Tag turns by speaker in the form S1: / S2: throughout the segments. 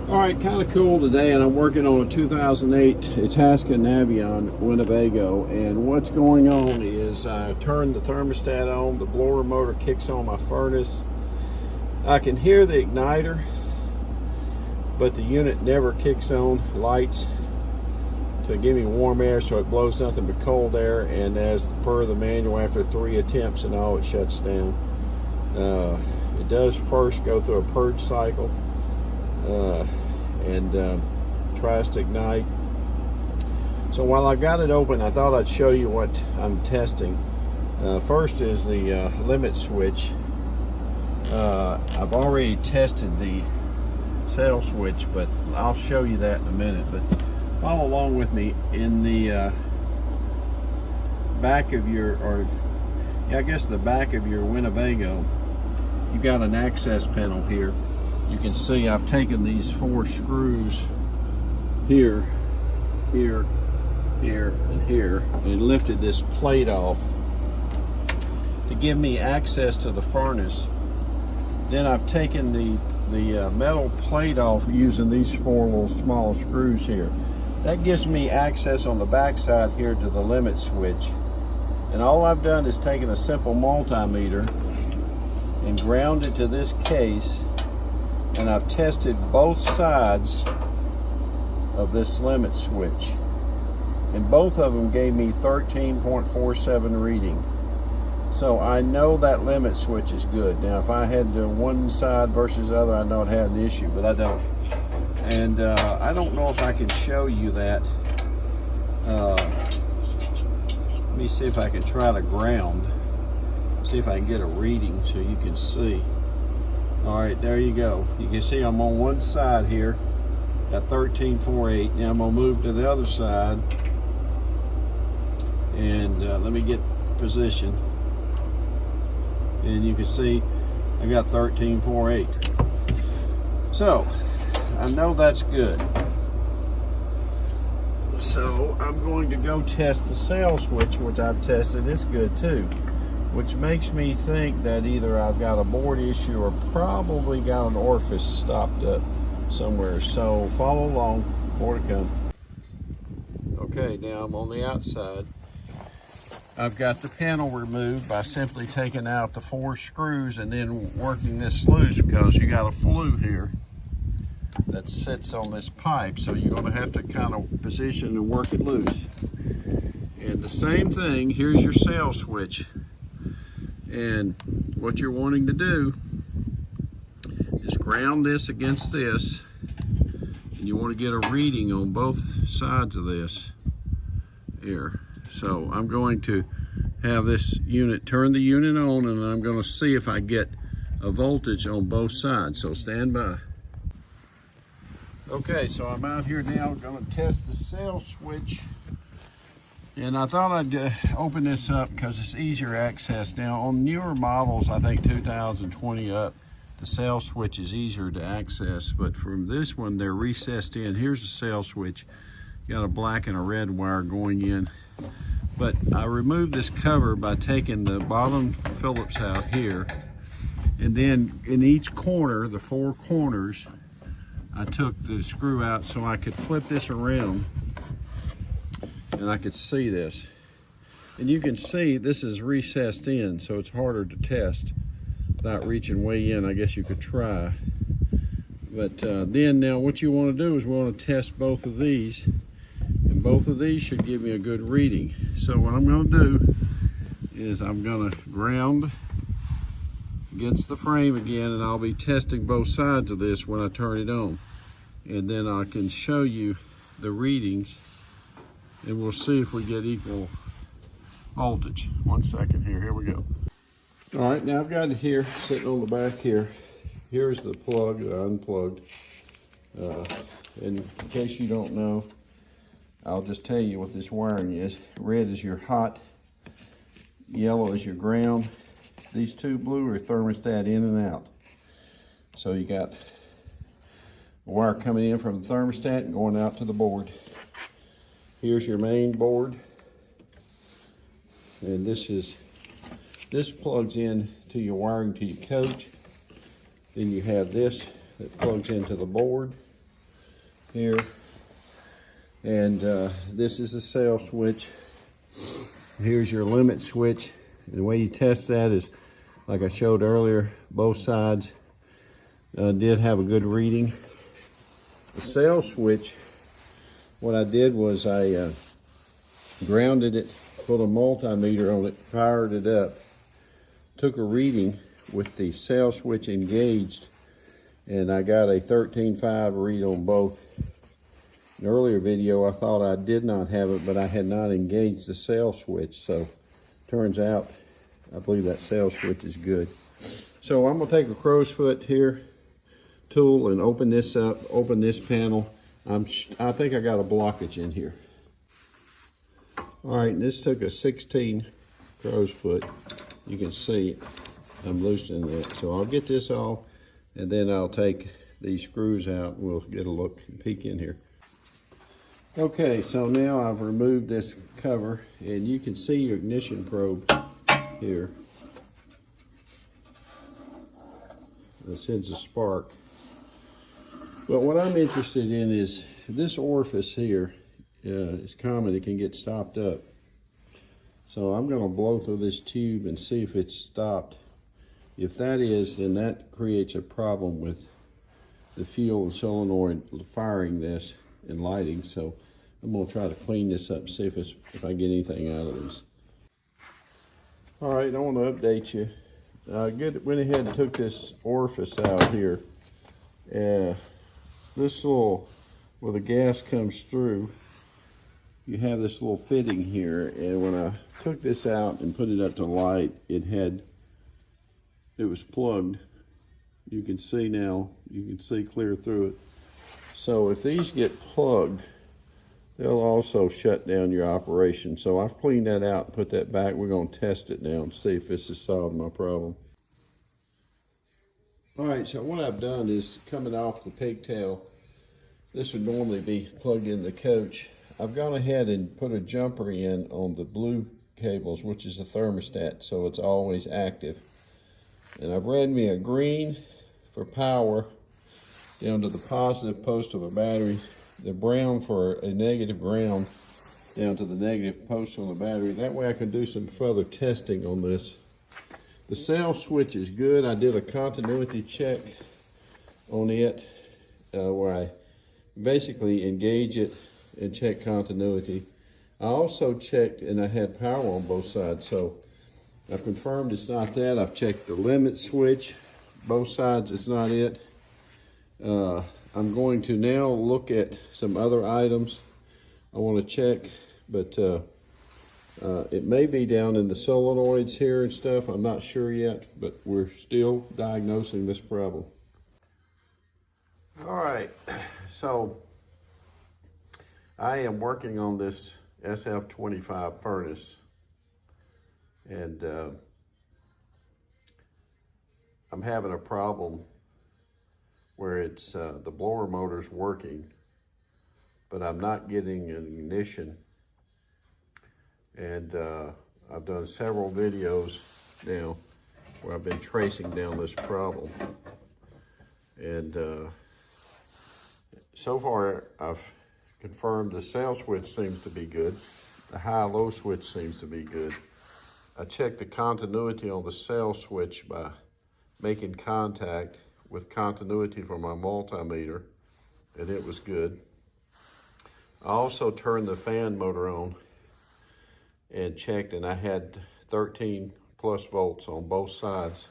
S1: All right, kind of cool today, and I'm working on a 2008 Itasca Navion Winnebago, and what's going on is I turned the thermostat on, the blower motor kicks on my furnace. I can hear the igniter, but the unit never kicks on lights to give me warm air, so it blows nothing but cold air, and as per the manual, after 3 attempts and all, it shuts down. It does first go through a purge cycle and tries to ignite. So while I've got it open, I thought I'd show you what I'm testing. First is the limit switch. I've already tested the cell switch, but I'll show you that in a minute. But follow along with me. In the back of your, the back of your Winnebago, you got an access panel here. You can see I've taken these 4 screws here, here, here, and here, and lifted this plate off to give me access to the furnace. Then I've taken the metal plate off using these 4 little small screws here. That gives me access on the back side here to the limit switch. And all I've done is taken a simple multimeter and ground it to this case, and I've tested both sides of this limit switch, and both of them gave me 13.47 reading. So I know that limit switch is good. Now if I had one side versus the other, I know I'd have an issue, but I don't. And I don't know if I can show you that. Let me see if I can try to ground, see if I can get a reading so you can see. All right, there you go. You can see I'm on one side here, got 13.48. Now I'm gonna move to the other side, and let me get position. And you can see I got 13.48. So I know that's good. So I'm going to go test the cell switch, which I've tested. It's good too, which makes me think that either I've got a board issue or probably got an orifice stopped up somewhere. So follow along, more to come. Okay, now I'm on the outside. I've got the panel removed by simply taking out the 4 screws and then working this loose, because you got a flue here that sits on this pipe, so you're going to have to kind of position and work it loose. And the same thing, here's your cell switch. And what you're wanting to do is ground this against this, and you want to get a reading on both sides of this here. So I'm going to have this unit, turn the unit on, and I'm going to see if I get a voltage on both sides. So stand by. Okay, so I'm out here now going to test the cell switch. And I thought I'd open this up because it's easier access. Now on newer models, I think 2020 up, the cell switch is easier to access, but from this one, they're recessed in. Here's the cell switch. You got a black and a red wire going in. But I removed this cover by taking the bottom Phillips out here. And then in each corner, the 4 corners, I took the screw out so I could flip this around and I could see this. And you can see this is recessed in, so it's harder to test without reaching way in. I guess you could try. But then now what you want to do is we want to test both of these, and both of these should give me a good reading. So what I'm going to do is I'm going to ground against the frame again, and I'll be testing both sides of this when I turn it on. And then I can show you the readings, and we'll see if we get equal voltage. 1 second here, here we go. All right, now I've got it here, sitting on the back here. Here's the plug that I unplugged. In case you don't know, I'll just tell you what this wiring is. Red is your hot, yellow is your ground. These 2 blue are thermostat in and out. So you got a wire coming in from the thermostat and going out to the board. Here's your main board, and this plugs in to your wiring to your coach. Then you have this that plugs into the board, here. And this is the sail switch. Here's your limit switch. And the way you test that is, like I showed earlier, both sides did have a good reading. The sail switch, what I did was I grounded it, put a multimeter on it, fired it up, took a reading with the sail switch engaged, and I got a 13.5 read on both. In an earlier video, I thought I did not have it, but I had not engaged the sail switch. So turns out, I believe that sail switch is good. So I'm gonna take a crow's foot here tool and open this up, open this panel. I think I got a blockage in here. All right, and this took a 16 crow's foot. You can see I'm loosening that. So I'll get this off, and then I'll take these screws out. We'll get a look and peek in here. Okay, so now I've removed this cover, and you can see your ignition probe here. It sends a spark. But what I'm interested in is this orifice here is common. It can get stopped up. So I'm going to blow through this tube and see if it's stopped. If that is, then that creates a problem with the fuel and solenoid firing this and lighting. So I'm going to try to clean this up, see if I get anything out of this. All right, I want to update you. I went ahead and took this orifice out here. This little, where the gas comes through, you have this little fitting here, and when I took this out and put it up to light, it was plugged. You can see now, you can see clear through it. So if these get plugged, they'll also shut down your operation. So I've cleaned that out and put that back. We're going to test it now and see if this has solved my problem. All right, so what I've done is coming off the pigtail, this would normally be plugged in the coach. I've gone ahead and put a jumper in on the blue cables, which is a thermostat, so it's always active. And I've read me a green for power down to the positive post of a battery, the brown for a negative ground down to the negative post on the battery. That way I can do some further testing on this. The sail switch is good. I did a continuity check on it where I basically engage it and check continuity. I also checked, and I had power on both sides, so I've confirmed it's not that. I've checked the limit switch, both sides it's not it. I'm going to now look at some other items I want to check, but it may be down in the solenoids here and stuff. I'm not sure yet, but we're still diagnosing this problem. All right, so I am working on this SF25 furnace, and I'm having a problem where it's the blower motor's working, but I'm not getting an ignition. And I've done several videos now where I've been tracing down this problem. And so far I've confirmed the sail switch seems to be good. The high-low switch seems to be good. I checked the continuity on the sail switch by making contact with continuity from my multimeter, and it was good. I also turned the fan motor on and checked, and I had 13 plus volts on both sides.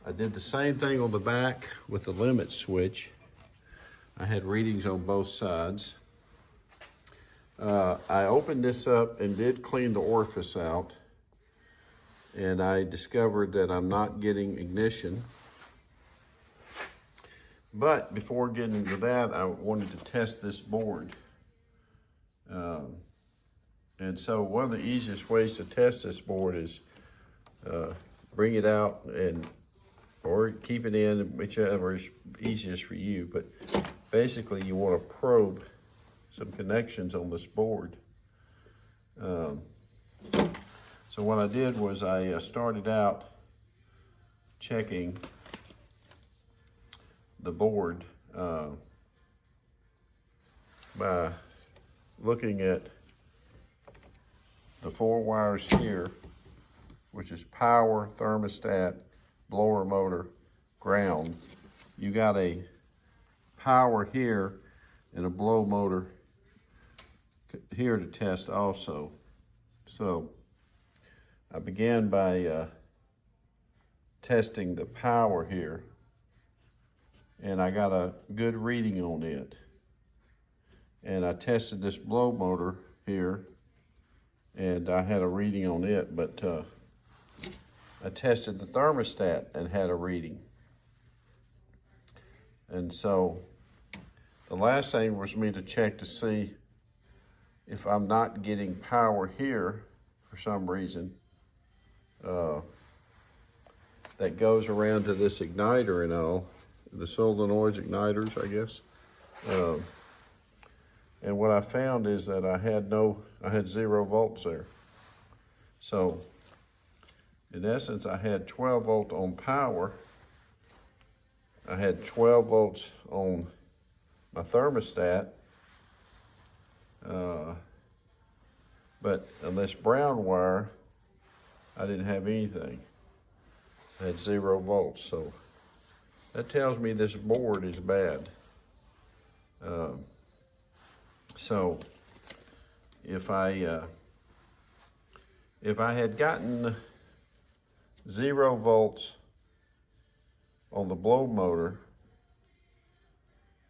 S1: I did the same thing on the back with the limit switch. I had readings on both sides. I opened this up and did clean the orifice out, and I discovered that I'm not getting ignition. But before getting to that, I wanted to test this board. And so one of the easiest ways to test this board is bring it out or keep it in, whichever is easiest for you. But basically you want to probe some connections on this board. So what I did was I started out checking the board by looking at the 4 wires here, which is power, thermostat, blower motor, ground. You got a power here and a blow motor here to test also. So I began by testing the power here, and I got a good reading on it. And I tested this blow motor here, and I had a reading on it, but I tested the thermostat and had a reading. And so the last thing was me to check to see if I'm not getting power here for some reason that goes around to this igniter and all, the solenoid igniters, I guess. And what I found is that I had 0 volts there. So in essence, I had 12 volt on power. I had 12 volts on my thermostat. But on this brown wire, I didn't have anything. I had 0 volts. So that tells me this board is bad. So if I had gotten 0 volts on the blow motor,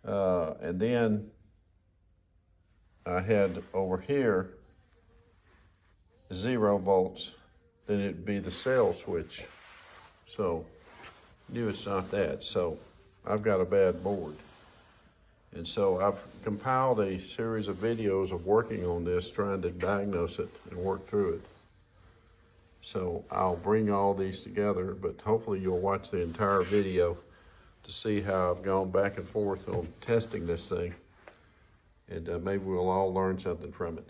S1: and then I had over here 0 volts, then it'd be the cell switch. So knew it's not that. So I've got a bad board. And so I've compiled a series of videos of working on this, trying to diagnose it and work through it. So I'll bring all these together, but hopefully you'll watch the entire video to see how I've gone back and forth on testing this thing. And maybe we'll all learn something from it.